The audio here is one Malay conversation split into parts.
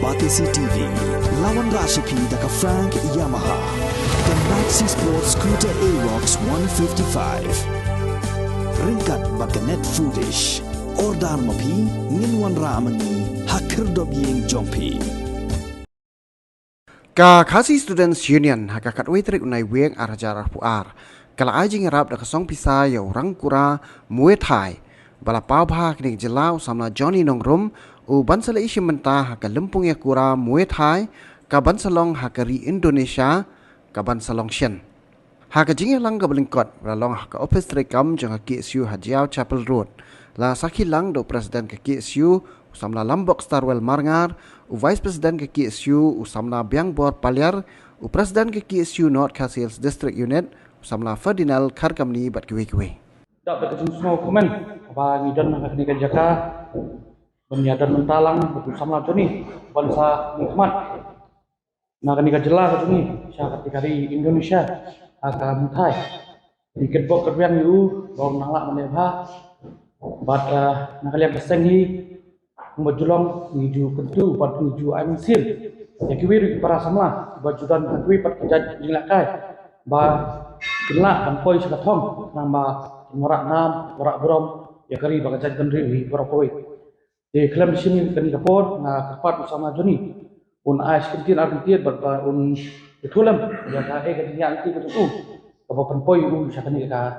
Batisi TV, lawan Rashipi daka Frank Yamaha, dan Maxi Sports Scooter Aerox 155. Ringkat baka net footage, ordar mapi, nginwan ramani, hakir dobyeng jompi. Ka Khasi Students Union hakakat wetrik unai weng arajarah puar. Kala ajing rap da kasong pisai ya orang kura Muay Thai. Bala pau bha kini jelau sama Johnny Nongrum u bansala ishi mentah haka lempung ya kura Muay Thai ka bansalong hakari Indonesia ka bansalong Shen. Haka jingya lang ka belingkot balong haka office rekam jang haki SU Hajiao Chapel Road. La sakhi lang do presiden ka KSU usamla Lambok Starwell Marngar u vice president ka KSU usamla Biangbor Palyar u presiden ka KSU North Khasi District Unit usamla Ferdinand Kharkamni bat kiwe-kiwe. Tak ada semua komen apa ngidan nak ni kerjakan penyadan mentalang bersama Joni bangsa nikmat nak ni kerjalah Joni saya ketika di Indonesia akan Thai dikit bok kerjaan you bawang nalak menebah bat nak kalian kesengi menjulong menuju kentu bat menuju amsil yang kiwiri para sama bajudan kiwi pat kerja jinglakai ba gelak dan poi sekatong nama morak nam, morak berom, ya kari bagai jadi kendri berokoi. Di klaim di sini kini kapor, na kepat bersama Joni. Un ais kentin argentin berpa un ditulam, ya kah kini anti ketu. Apa penpoi bisa kini kah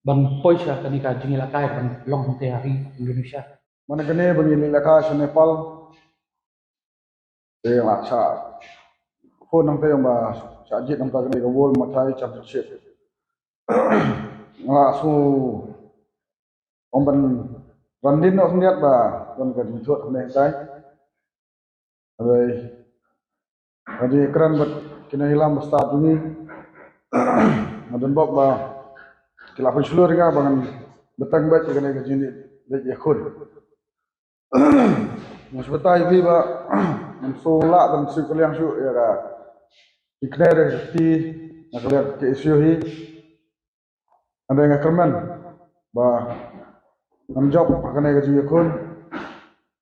ban poi bisa kini kah jingi lakai ban long teh hari Indonesia. Mana kini begini lakai Nepal, dia laksa. Phone nang teh yang bah sajit nang kini kah World Muay Thai Championship. Nga su omban randin no sniat ba don ka dijot ne sai rồi jadi keren buat kena hilang start ini ngadon bok ba kila pun seluruh nga bangan betang ba kena ka jini de yakun mas betai bi ba mensola dan su kaliang su ya ka ikner ti nak lihat ke isu hi ada yang kerman, bah namjob akan ada juga kun,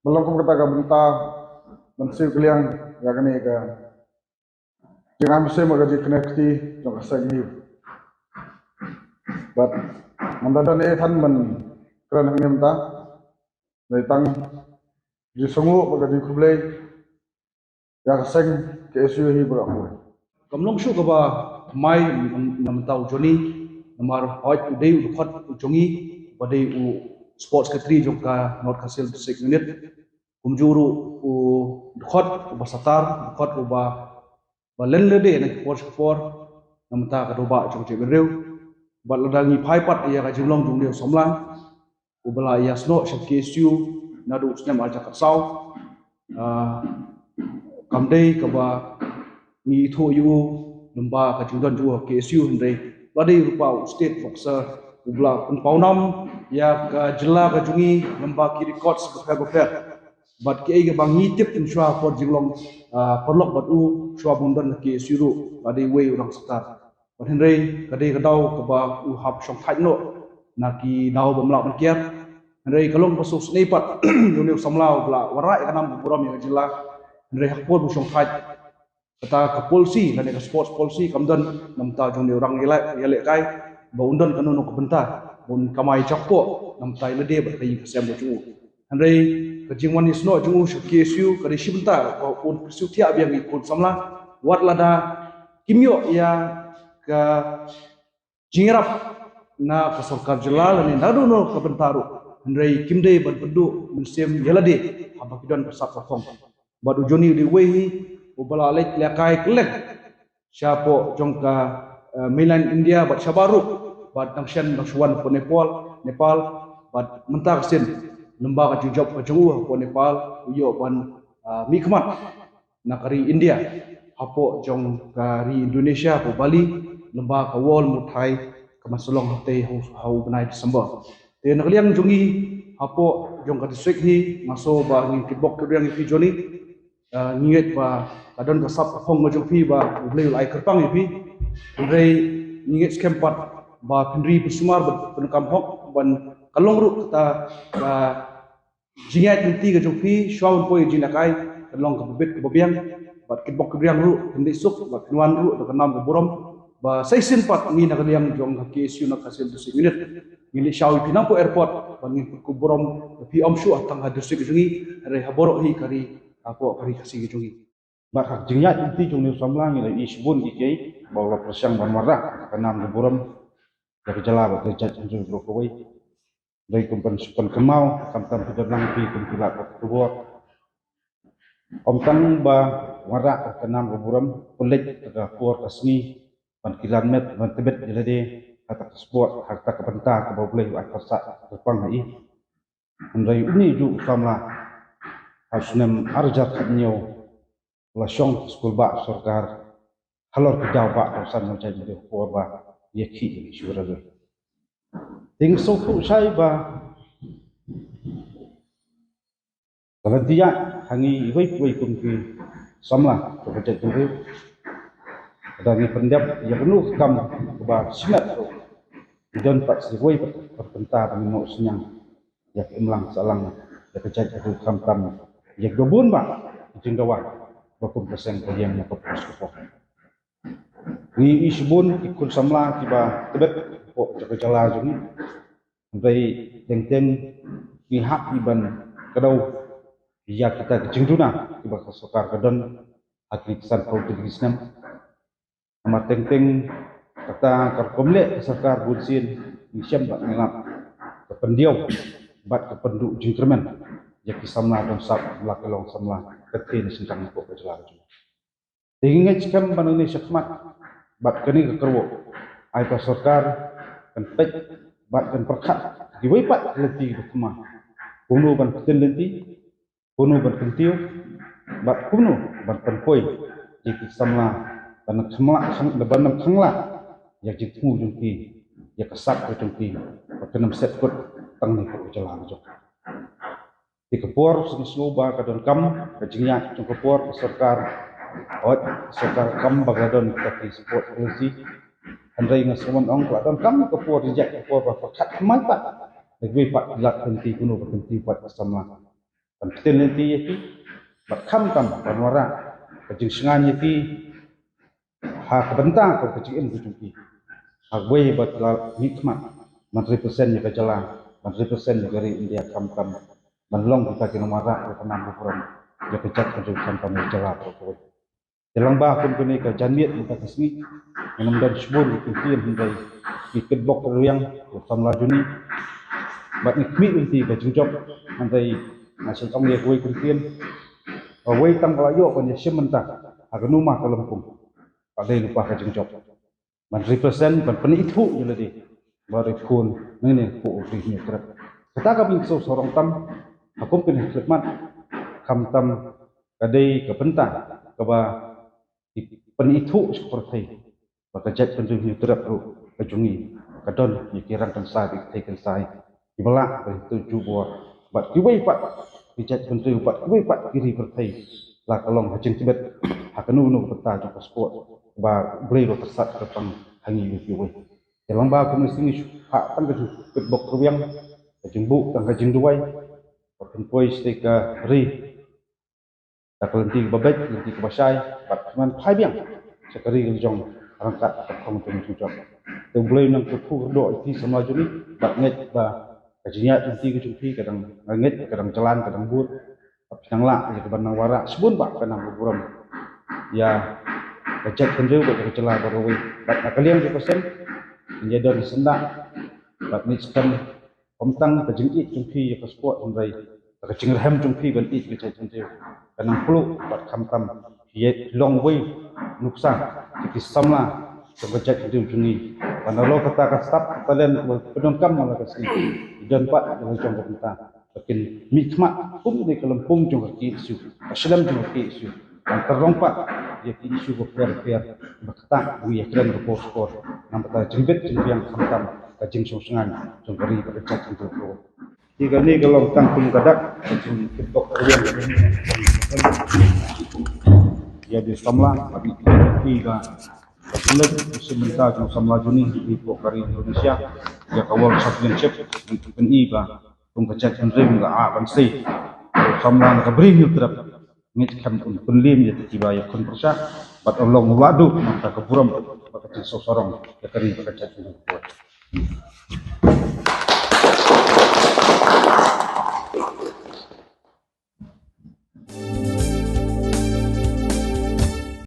belum kum kata bentar, mensir kalian ya kan ini kan, jangan mesti mau gaji connecti, jangan segi, but mandadan tan men kerana ini bentar, dari tang di sungu gaji kublai, ya seng ke isu ini berapa? Kamlong syu kaba mai nam tahu Joni. Nomor hoit today u khot u chongi badai u sports secretary jongka North Khasi District Unit kumjuru u khot u basatar khot u ba lenlede na sports for namta ka doba jong jebereu bal ladangi phaipat ya ka jinglong jong deu somlang u bala yasno shaksu nadu snem aja ka sau kamdei ka ba ni tho yu lomba ka jingdon ju KSU ndai badai rupa state boxer ubla paunam ya ka jela ka jungi lamba ki records befer bat ke ga bangi tip insya for jinglong perlok batu shwa bundan ke siru badai we urang setar bat henrei kadai kadau ka ba u hap shong thai no na ki dau bamla bankiar henrei kalong pasu snipat dunia samlau bla warai kanam buram ya jela henrei hakpol bu shong thai kata ke polisi dan ke sports polisi kamdan namta jong ni orang yelek kai ba undan kanun ko bentar bun kamai chakpo namta ilade ba kai kasem ju hanrei ke jingwan ni sno ju KSU ke si bentar ko pun persu tia biang ikut samla wat lada kimyo ya ke jingrap na ke sarkar jelal ni nadu no ke bentaru hanrei kimdei ban pedu musim yelade habakidan pesat perform badu Joni di wehi ubala lek lekai kelek siapo jongka mainland India bat Shabaru bat nangshan nasuan po Nepal bat mentak sin lembaga jujab ke jauh po Nepal uyo ban mikmat nakari India hapo jongka ri Indonesia po Bali lembaga wall mutai kemasulong te hau benai Desember te nakaliang jongi hapo jongka district hi maso ba ngi kibok kedang fi Joni nginget ba kadon ka sap phong ma jong phi ba ublei lai kerpang ipi rei nginget skempat ba pendri pesumar penukam hok ban kalong ru kata jingat inti ka jong phi shwaun poi jinakai long ke bebet ke bebiang bat kitbok ke biang ru hindi suk bat nuan ru da kanam ke borom ba sai sin pat ni nak liang jong ka KSU nak hasil tu minit ngili shawi pinang po airport ban ni ku borom pi amshu atang ha district jungi re haboro hi kari ako kari kasi jungi bat hak jingya inti jung ni samlang ni isbun ki kei bawa persiang ban marra kanam ke borom dari jala ba ke jat jung ro ko wei dari kumpan supan kemau kam pedang pi kum pila ko buat om tang ba marra kanam ke borom kulit ke kuar kasni ban kilometer ban tebet jelade kata sport harta kebenta ke boleh buat persa terpang hai andai ini ju samla hasnem arjat nyo la shong school ba sarkar halor ke jaw ba san macam de por ba ye ki shura ge ting so khu sai ba kalau dia hangi wei kum ki samla ko je tu dari pendap yang penuh kam ba simat dan pak siwai perpenta dengan senyang yak imlang salang ya kejat itu kam yak dobun ba jinggawan bakum persen yang nak pos ko ni isbun ikut samla tiba tebet po jala jung dari teng ni hak iban kadau ya kita jingduna tiba sokar kadon akisan kau Islam amat teng kata karkomle sarkar bunsin nisyam bak ngelap kependiau bat kependu jingkermen yak samla dan sab lakelong samla ketin sentang ko kejelar tinggal cikam banuni syakmat bat kini kekerwo ai pa sarkar kan pek bat kan perkat diwepat lenti kemah kuno ban ketin lenti kuno ban kentiu bat kuno ban penkoi yak samla ban khmla sang ban khangla yak jitu jungki yak kesak jungki pakenam set kot tang ni ko kejelar jok di kepor senisloba kadon kam kajingnya jong kepor sarkar kam bagadon kaki support policy andai ngasumon ong kadon kam kepor dijak kepor ba pakat mantap legwe pak lat henti kuno berhenti buat sama dan betul nanti yaki bat kam banwara kajing sengan yaki ha kebentang ko kajing kujungki hak we bat hikmat 100% ya kajalan 100% ya dari India kam manlong kita kena marah ke tanam bukuran ya kejat untuk sampai menjelah ko dalam bahkan kini ke jamiat kita kesini yang dan sebur itu hindai ikut blok yang samla juni bat nikmi inti ke jengjob hindai nasib ong ye kuai kuntian wei tang pelayo kan ya sementah agar rumah ke Lampung pada lupa ke jengjob man represent ban penitu jadi baru pun ini ku ofisnya terap kita kami seorang tam aku kena khidmat kam tam kadai kebentang keba penitu seperti bakajat penduduk terap ru kajungi kadon pikiran kan sai taken sai ibala itu buat bat kiwai pak bijat penduduk bat kiwai pak kiri pertai la kalong hajin tibet hakanu nu peta joko sport ba boleh ro tersat kepang hangi kiwai dalam ba komisi hak kan ke bok ruang kajimbu kan kajing duai Perempoi stika ri tak lenti babek lenti ke basai bat man phai biang sekali jong rangkat kong tung jong tu boleh nang kuku do itu sama juni bat nget ba kajinya lenti ke jumpi kadang nget kadang jalan kadang bur pinang la ya ke banang wara sebun ba kana buram ya kecek kendeu ba ke celah barawi bat nakaliang ke pesen menjadi sendak bat niskan Omtang kejengki jumpi ya sportundai kejeng raham jumpi ban it ke jengki kanang pulu bat kamtam ye long way nuksan ki samla kejak jum juni panalo kata ka stap talen pedongkam mala kasi dan pak dengan jong kita makin mikmat di kelempung jong ki isu aslam jong ki isu antarong pak ya ki isu ko fair bakta bu ya kren ko sport nampak jengbet yang kamtam kajing sungan jongkari berkat untuk pro. Jika ni kalau tangkum kadak kajing ketok rian ya di samla bagi tiga bulan sementara jong samla juni di Pokari Indonesia ya kawal championship untuk PNI ba tung kacak rim ga akan sei samla ka beri terap ngit kam un punlim ya tiba ya kun persa bat Allah wadu maka keburam baka sorong ya kari baka catu